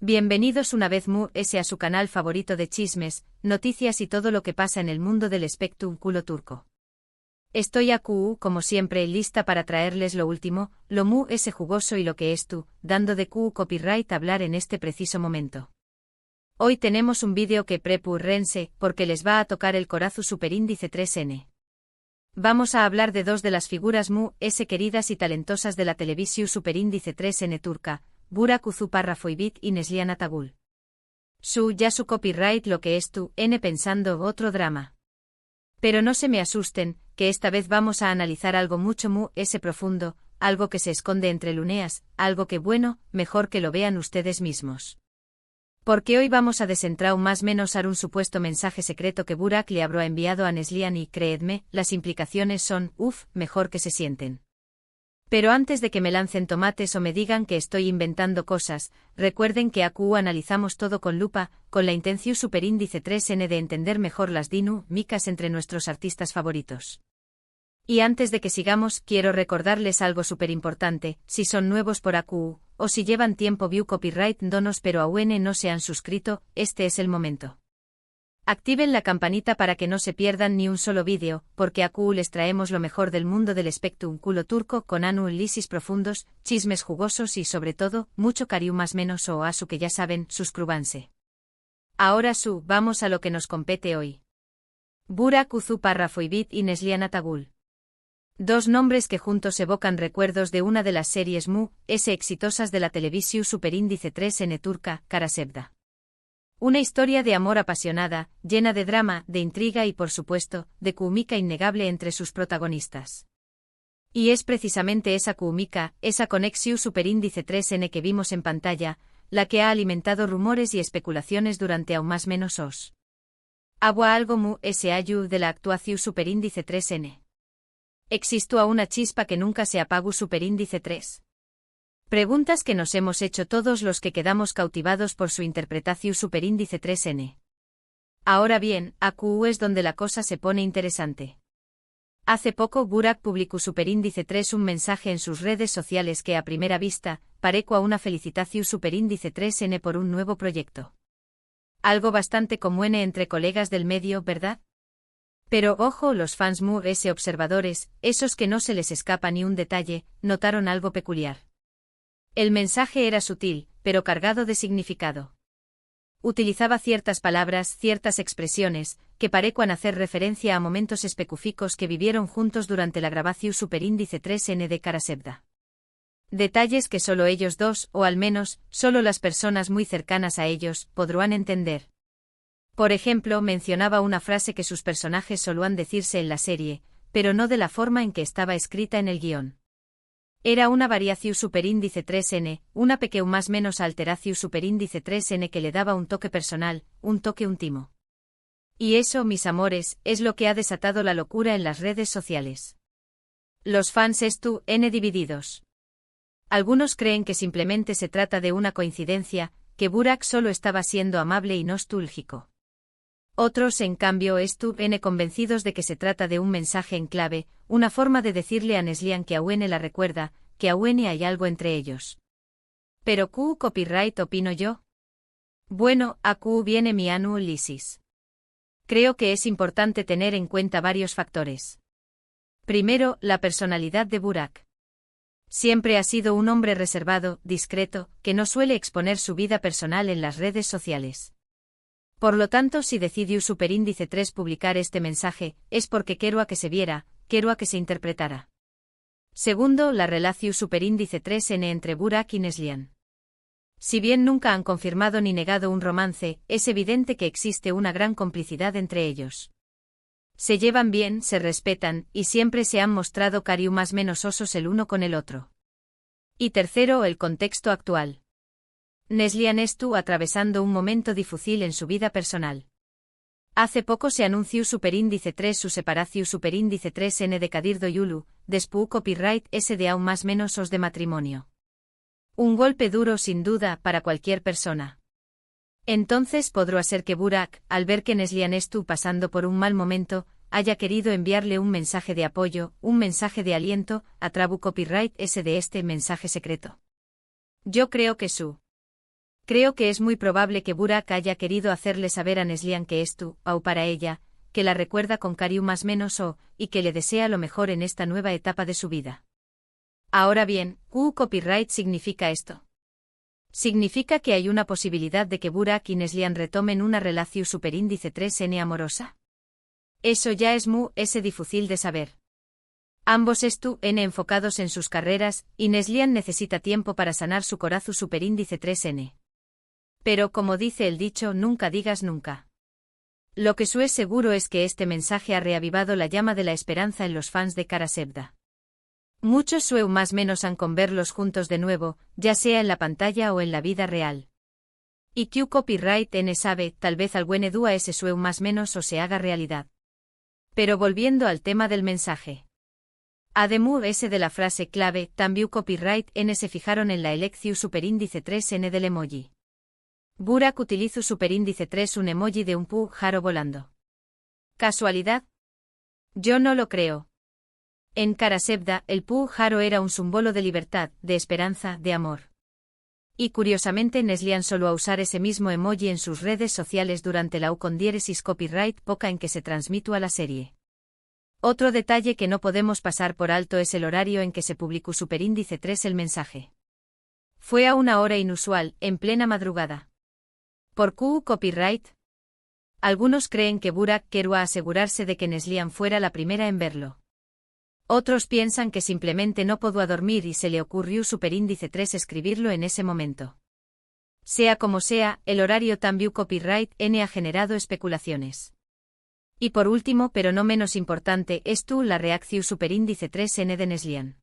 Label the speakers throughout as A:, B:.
A: Bienvenidos una vez más a su canal favorito de chismes, noticias y todo lo que pasa en el mundo del espectáculo turco. Estoy aquí, como siempre, lista para traerles lo último, lo más jugoso y lo que es tú, dando de copyright hablar en este preciso momento. Hoy tenemos un vídeo que prepúrense, porque les va a tocar el corazón superíndice 3N. Vamos a hablar de dos de las figuras queridas y talentosas de la televisión superíndice 3N turca, Burak Uzuparrafoybit y Neslihan Atagul. Su copyright lo que es tú, pensando otro drama. Pero no se me asusten, que esta vez vamos a analizar algo mucho profundo, algo que se esconde entre luneas, algo que mejor que lo vean ustedes mismos. Porque hoy vamos a desentrar más menos a un supuesto mensaje secreto que Burak le habrá enviado a Neslihan y, creedme, las implicaciones son, mejor que se sienten. Pero antes de que me lancen tomates o me digan que estoy inventando cosas, recuerden que aquí analizamos todo con lupa, con la intención superíndice 3N de entender mejor las dinámicas entre nuestros artistas favoritos. Y antes de que sigamos, quiero recordarles algo súper importante: si son nuevos por aquí, o si llevan tiempo view copyright donos pero aún no se han suscrito, este es el momento. Activen la campanita para que no se pierdan ni un solo vídeo, porque aquí les traemos lo mejor del mundo del espectáculo turco con análisis profundos, chismes jugosos y sobre todo, mucho cariño más menos o asu que ya saben, suscríbanse. Ahora vamos a lo que nos compete hoy. Burak Uzuparrafoybit y Neslihan Atagul. Dos nombres que juntos evocan recuerdos de una de las series exitosas de la televisión superíndice 3N turca, Karasevda. Una historia de amor apasionada, llena de drama, de intriga y por supuesto, de química innegable entre sus protagonistas. Y es precisamente esa química, esa conexión superíndice 3N que vimos en pantalla, la que ha alimentado rumores y especulaciones durante aún más menos agua algo ayu de la actuación superíndice 3N. ¿Existo a una chispa que nunca se apagó superíndice 3? Preguntas que nos hemos hecho todos los que quedamos cautivados por su interpretación superíndice 3N. Ahora bien, aquí es donde la cosa se pone interesante. Hace poco Burak publicó superíndice 3 un mensaje en sus redes sociales que a primera vista, pareció a una felicitación superíndice 3N por un nuevo proyecto. Algo bastante común entre colegas del medio, ¿verdad? Pero ojo, los fans observadores, esos que no se les escapa ni un detalle, notaron algo peculiar. El mensaje era sutil, pero cargado de significado. Utilizaba ciertas palabras, ciertas expresiones, que parecían hacer referencia a momentos específicos que vivieron juntos durante la grabación superíndice 3N de Karasevda. Detalles que solo ellos dos, o al menos, solo las personas muy cercanas a ellos, podrán entender. Por ejemplo, mencionaba una frase que sus personajes solían decirse en la serie, pero no de la forma en que estaba escrita en el guión. Era una variación superíndice 3N, una pequeña más menos alteración superíndice 3N que le daba un toque personal, un toque íntimo. Y eso, mis amores, es lo que ha desatado la locura en las redes sociales. Los fans divididos. Algunos creen que simplemente se trata de una coincidencia, que Burak solo estaba siendo amable y nostálgico. Otros, en cambio, convencidos de que se trata de un mensaje en clave, una forma de decirle a Neslihan que aún la recuerda, que aún hay algo entre ellos. ¿Pero copyright opino yo? Bueno, aquí viene mi análisis. Creo que es importante tener en cuenta varios factores. Primero, la personalidad de Burak. Siempre ha sido un hombre reservado, discreto, que no suele exponer su vida personal en las redes sociales. Por lo tanto, si decidió superíndice 3 publicar este mensaje, es porque quiero a que se viera, quiero a que se interpretara. Segundo, la relación superíndice 3N entre Burak y Neslihan. Si bien nunca han confirmado ni negado un romance, es evidente que existe una gran complicidad entre ellos. Se llevan bien, se respetan, y siempre se han mostrado cariño más menos osos el uno con el otro. Y tercero, el contexto actual. Neslihan estuvo atravesando un momento difícil en su vida personal. Hace poco se anunció superíndice 3 su separación superíndice 3N de Kadir Doyulu, después copyright de aún más menos de matrimonio. Un golpe duro sin duda para cualquier persona. Entonces podrá ser que Burak, al ver que Neslihan estuvo pasando por un mal momento, haya querido enviarle un mensaje de apoyo, un mensaje de aliento, a través copyright de este mensaje secreto. Yo creo que Creo que es muy probable que Burak haya querido hacerle saber a Neslihan que es tú, o para ella, que la recuerda con cariño más menos o, y que le desea lo mejor en esta nueva etapa de su vida. Ahora bien, ¿qué copyright significa esto? ¿Significa que hay una posibilidad de que Burak y Neslihan retomen una relación superíndice 3n amorosa? Eso ya es difícil de saber. Ambos n enfocados en sus carreras, y Neslihan necesita tiempo para sanar su corazón superíndice 3n. Pero como dice el dicho, nunca digas nunca. Lo que es seguro es que este mensaje ha reavivado la llama de la esperanza en los fans de Kara Sevda. Muchos más menos han con verlos juntos de nuevo, ya sea en la pantalla o en la vida real. Y Q copyright n sabe, tal vez algún dúa ese más menos o se haga realidad. Pero volviendo al tema del mensaje. Además de la frase clave, también copyright n se fijaron en la elección superíndice 3n del emoji. Burak utilizó superíndice 3 un emoji de un pájaro volando. ¿Casualidad? Yo no lo creo. En Kara Sevda, el pájaro era un símbolo de libertad, de esperanza, de amor. Y curiosamente Neslihan solía usar ese mismo emoji en sus redes sociales durante la con diéresis copyright poca en que se transmitió a la serie. Otro detalle que no podemos pasar por alto es el horario en que se publicó superíndice 3 el mensaje. Fue a una hora inusual, en plena madrugada. ¿Por qué copyright? Algunos creen que Burak quería asegurarse de que Neslihan fuera la primera en verlo. Otros piensan que simplemente no pudo dormir y se le ocurrió superíndice 3 escribirlo en ese momento. Sea como sea, el horario también copyright n ha generado especulaciones. Y por último, pero no menos importante, es la reacción superíndice 3n de Neslihan.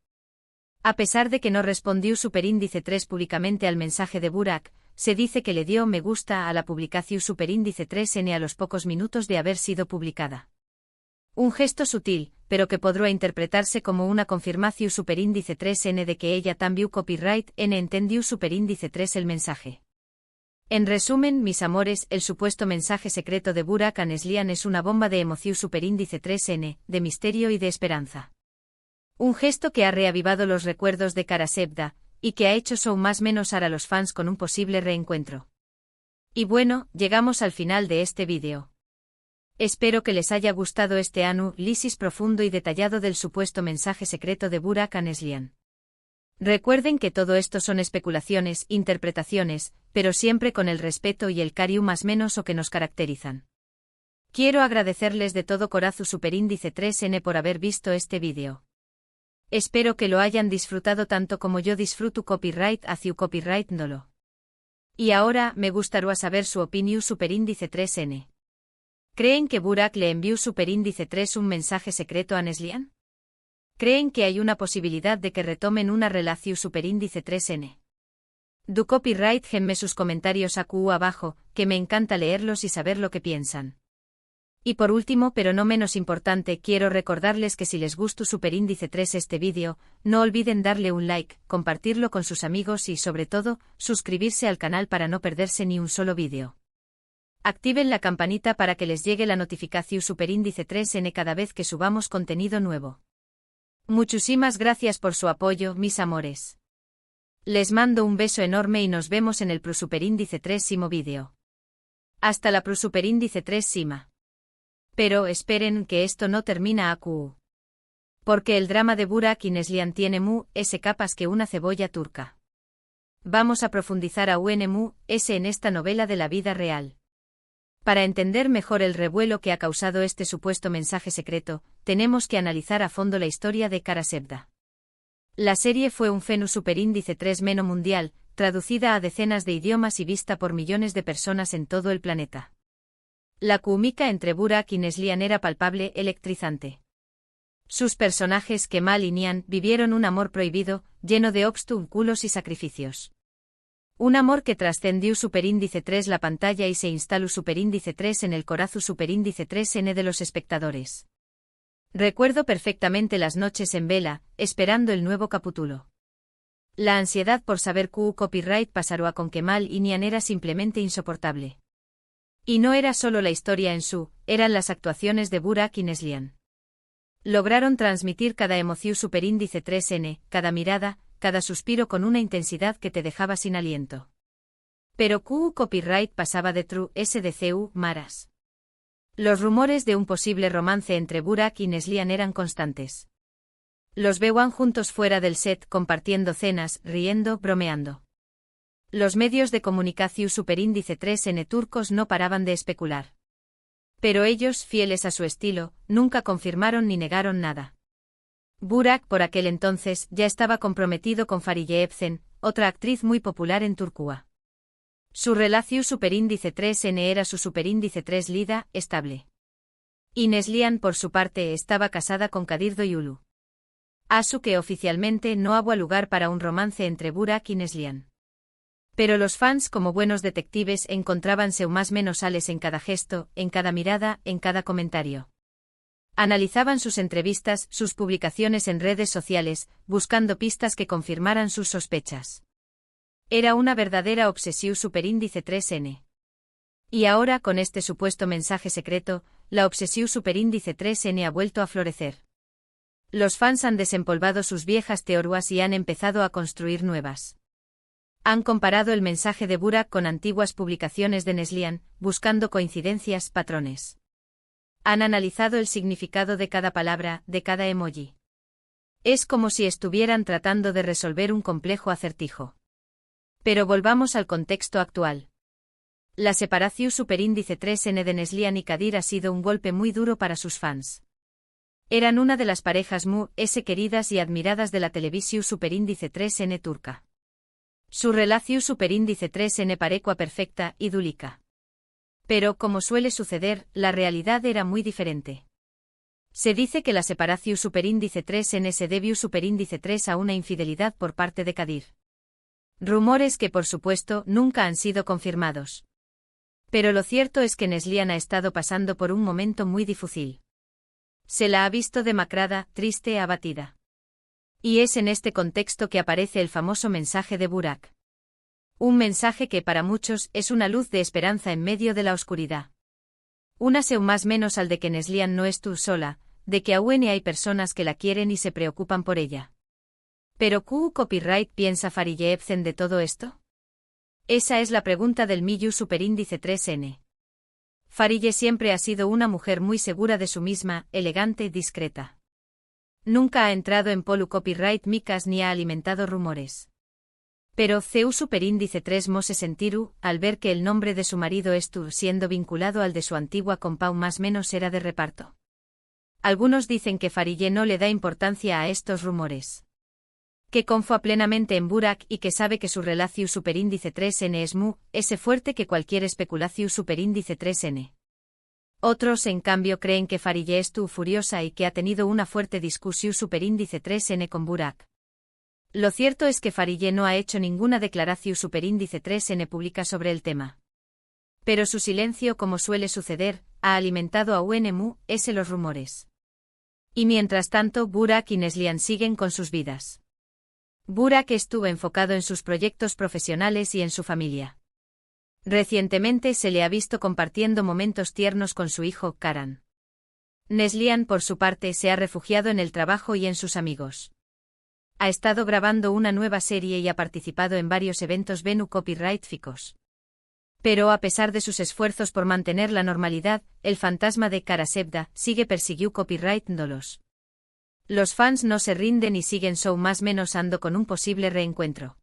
A: A pesar de que no respondió superíndice 3 públicamente al mensaje de Burak, se dice que le dio me gusta a la publicación superíndice 3n a los pocos minutos de haber sido publicada. Un gesto sutil, pero que podrá interpretarse como una confirmación superíndice 3n de que ella también copyright n entendió superíndice 3 el mensaje. En resumen, mis amores, el supuesto mensaje secreto de Burak a Neslihan es una bomba de emoción superíndice 3n, de misterio y de esperanza. Un gesto que ha reavivado los recuerdos de Kara Sevda, y que ha hecho más menos a los fans con un posible reencuentro. Y bueno, llegamos al final de este vídeo. Espero que les haya gustado este análisis profundo y detallado del supuesto mensaje secreto de Burak a Neslihan. Recuerden que todo esto son especulaciones, interpretaciones, pero siempre con el respeto y el cariño más menos o que nos caracterizan. Quiero agradecerles de todo corazón superíndice 3n por haber visto este vídeo. Espero que lo hayan disfrutado tanto como yo disfruto copyright hacia copyright nolo. Y ahora, me gustaría saber su opinión superíndice 3n. ¿Creen que Burak le envió superíndice 3 un mensaje secreto a Neslihan? ¿Creen que hay una posibilidad de que retomen una relación superíndice 3n? Du copyright genme sus comentarios abajo, que me encanta leerlos y saber lo que piensan. Y por último, pero no menos importante, quiero recordarles que si les gustó superíndice 3 este vídeo, no olviden darle un like, compartirlo con sus amigos y sobre todo, suscribirse al canal para no perderse ni un solo vídeo. Activen la campanita para que les llegue la notificación superíndice 3n cada vez que subamos contenido nuevo. Muchísimas gracias por su apoyo, mis amores. Les mando un beso enorme y nos vemos en el superíndice 3 vídeo. Hasta la superíndice 3 sima. Pero esperen que esto no termina acu. Porque el drama de Burak y Neslihan tiene capas que una cebolla turca. Vamos a profundizar aún en esta novela de la vida real. Para entender mejor el revuelo que ha causado este supuesto mensaje secreto, tenemos que analizar a fondo la historia de Kara Sevda. La serie fue un fenómeno superíndice 3 mundial, traducida a decenas de idiomas y vista por millones de personas en todo el planeta. La química entre Burak y Neslihan era palpable, electrizante. Sus personajes Kemal y Nihan vivieron un amor prohibido, lleno de obstáculos y sacrificios. Un amor que trascendió superíndice 3 la pantalla y se instaló superíndice 3 en el corazón superíndice 3n de los espectadores. Recuerdo perfectamente las noches en vela, esperando el nuevo capítulo. La ansiedad por saber qué copyright pasará con Kemal y Nihan era simplemente insoportable. Y no era solo la historia en eran las actuaciones de Burak y Neslihan. Lograron transmitir cada emoción superíndice 3n, cada mirada, cada suspiro con una intensidad que te dejaba sin aliento. Pero QU Copyright pasaba de True SDCU Maras. Los rumores de un posible romance entre Burak y Neslihan eran constantes. Los veían juntos fuera del set compartiendo cenas, riendo, bromeando. Los medios de comunicación superíndice 3N turcos no paraban de especular. Pero ellos, fieles a su estilo, nunca confirmaron ni negaron nada. Burak por aquel entonces ya estaba comprometido con Fariye Evcen, otra actriz muy popular en Turquía. Su relación superíndice 3N era su superíndice 3 Lida, estable. Y Neslihan por su parte estaba casada con Kadir Doyulu. Asu que oficialmente no había lugar para un romance entre Burak y Neslihan. Pero los fans como buenos detectives encontrábanse más menos ales en cada gesto, en cada mirada, en cada comentario. Analizaban sus entrevistas, sus publicaciones en redes sociales, buscando pistas que confirmaran sus sospechas. Era una verdadera obsesión superíndice 3N. Y ahora con este supuesto mensaje secreto, la obsesión superíndice 3N ha vuelto a florecer. Los fans han desempolvado sus viejas teorías y han empezado a construir nuevas. Han comparado el mensaje de Burak con antiguas publicaciones de Neslihan, buscando coincidencias, patrones. Han analizado el significado de cada palabra, de cada emoji. Es como si estuvieran tratando de resolver un complejo acertijo. Pero volvamos al contexto actual. La separación superíndice 3N de Neslihan y Kadir ha sido un golpe muy duro para sus fans. Eran una de las parejas queridas y admiradas de la televisión superíndice 3N turca. Su relación superíndice 3N parecua perfecta, idílica. Pero, como suele suceder, la realidad era muy diferente. Se dice que la separación superíndice 3N se debió superíndice 3 a una infidelidad por parte de Kadir. Rumores que por supuesto nunca han sido confirmados. Pero lo cierto es que Neslihan ha estado pasando por un momento muy difícil. Se la ha visto demacrada, triste, abatida. Y es en este contexto que aparece el famoso mensaje de Burak. Un mensaje que para muchos es una luz de esperanza en medio de la oscuridad. Únase un más menos al de que Neslihan no es tú sola, de que aún hay personas que la quieren y se preocupan por ella. ¿Pero QU Copyright piensa Fariye Evcen de todo esto? Esa es la pregunta del Miyu superíndice 3N. Fariye siempre ha sido una mujer muy segura de sí misma, elegante, discreta. Nunca ha entrado en polu copyright micas ni ha alimentado rumores. Pero CU superíndice 3 Mose Sentiru, al ver que el nombre de su marido estuvo siendo vinculado al de su antigua compau más menos era de reparto. Algunos dicen que Fariye no le da importancia a estos rumores. Que confía plenamente en Burak y que sabe que su relación superíndice 3N es ese fuerte que cualquier especulación superíndice 3N. Otros en cambio creen que Fariye estuvo furiosa y que ha tenido una fuerte discusión superíndice 3N con Burak. Lo cierto es que Fariye no ha hecho ninguna declaración superíndice 3N pública sobre el tema. Pero su silencio, como suele suceder, ha alimentado a los rumores. Y mientras tanto Burak y Neslihan siguen con sus vidas. Burak estuvo enfocado en sus proyectos profesionales y en su familia. Recientemente se le ha visto compartiendo momentos tiernos con su hijo, Karan. Neslihan, por su parte, se ha refugiado en el trabajo y en sus amigos. Ha estado grabando una nueva serie y ha participado en varios eventos Venu Copyright ficos. Pero a pesar de sus esfuerzos por mantener la normalidad, el fantasma de Karasevda sigue persiguiendo Copyright Dolos. Los fans no se rinden y siguen más menos ando con un posible reencuentro.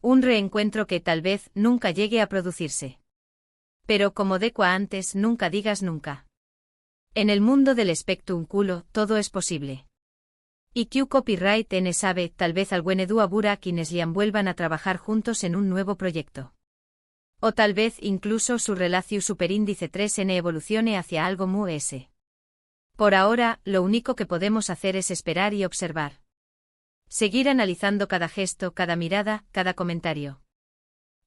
A: Un reencuentro que tal vez nunca llegue a producirse. Pero como decua antes, nunca digas nunca. En el mundo del espectáculo todo es posible. Y QU Copyright N sabe, tal vez Albuenedu Burak y Neslihan vuelvan a trabajar juntos en un nuevo proyecto. O tal vez incluso su relación superíndice 3N evolucione hacia algo S. Por ahora, lo único que podemos hacer es esperar y observar. Seguir analizando cada gesto, cada mirada, cada comentario.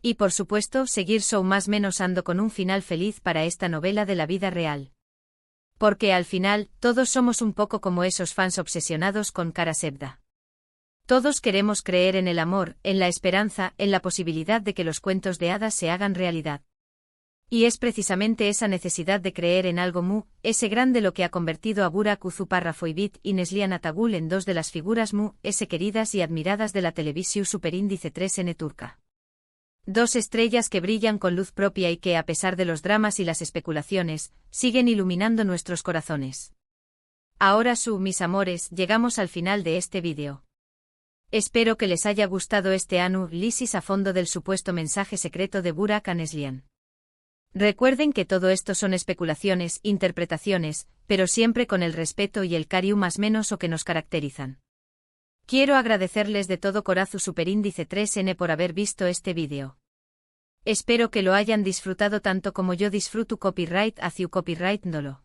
A: Y por supuesto, seguir más menos ando con un final feliz para esta novela de la vida real. Porque al final, todos somos un poco como esos fans obsesionados con Karasevda. Todos queremos creer en el amor, en la esperanza, en la posibilidad de que los cuentos de hadas se hagan realidad. Y es precisamente esa necesidad de creer en algo ese grande lo que ha convertido a Burak Uzuparrafoibit y Neslihan Atagul en dos de las figuras ese queridas y admiradas de la televisión superíndice 3N turca. 2 estrellas que brillan con luz propia y que, a pesar de los dramas y las especulaciones, siguen iluminando nuestros corazones. Ahora mis amores, llegamos al final de este vídeo. Espero que les haya gustado este análisis a fondo del supuesto mensaje secreto de Burak Anneslian. Recuerden que todo esto son especulaciones, interpretaciones, pero siempre con el respeto y el cariño más menos o que nos caracterizan. Quiero agradecerles de todo corazón Superíndice 3N por haber visto este vídeo. Espero que lo hayan disfrutado tanto como yo disfruto copyright hacia copyright dolo.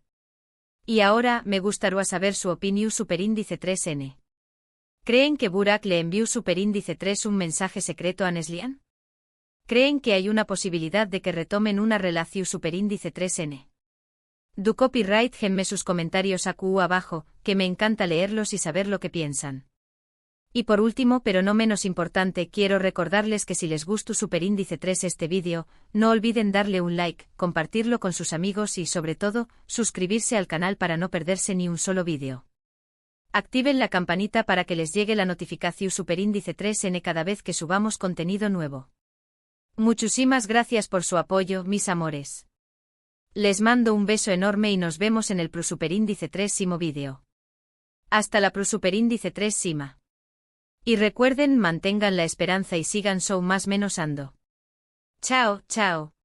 A: Y ahora, me gustaría saber su opinión Superíndice 3N. ¿Creen que Burak le envió Superíndice 3 un mensaje secreto a Anneslian? ¿Creen que hay una posibilidad de que retomen una relación Superíndice 3N? Du copyright genme sus comentarios abajo, que me encanta leerlos y saber lo que piensan. Y por último, pero no menos importante, quiero recordarles que si les gustó Superíndice 3 este vídeo, no olviden darle un like, compartirlo con sus amigos y, sobre todo, suscribirse al canal para no perderse ni un solo vídeo. Activen la campanita para que les llegue la notificación Superíndice 3N cada vez que subamos contenido nuevo. Muchísimas gracias por su apoyo, mis amores. Les mando un beso enorme y nos vemos en el Superíndice 3 vídeo. Hasta la Superíndice 3 Sima. Y recuerden, mantengan la esperanza y sigan más menos ando. Chao, chao.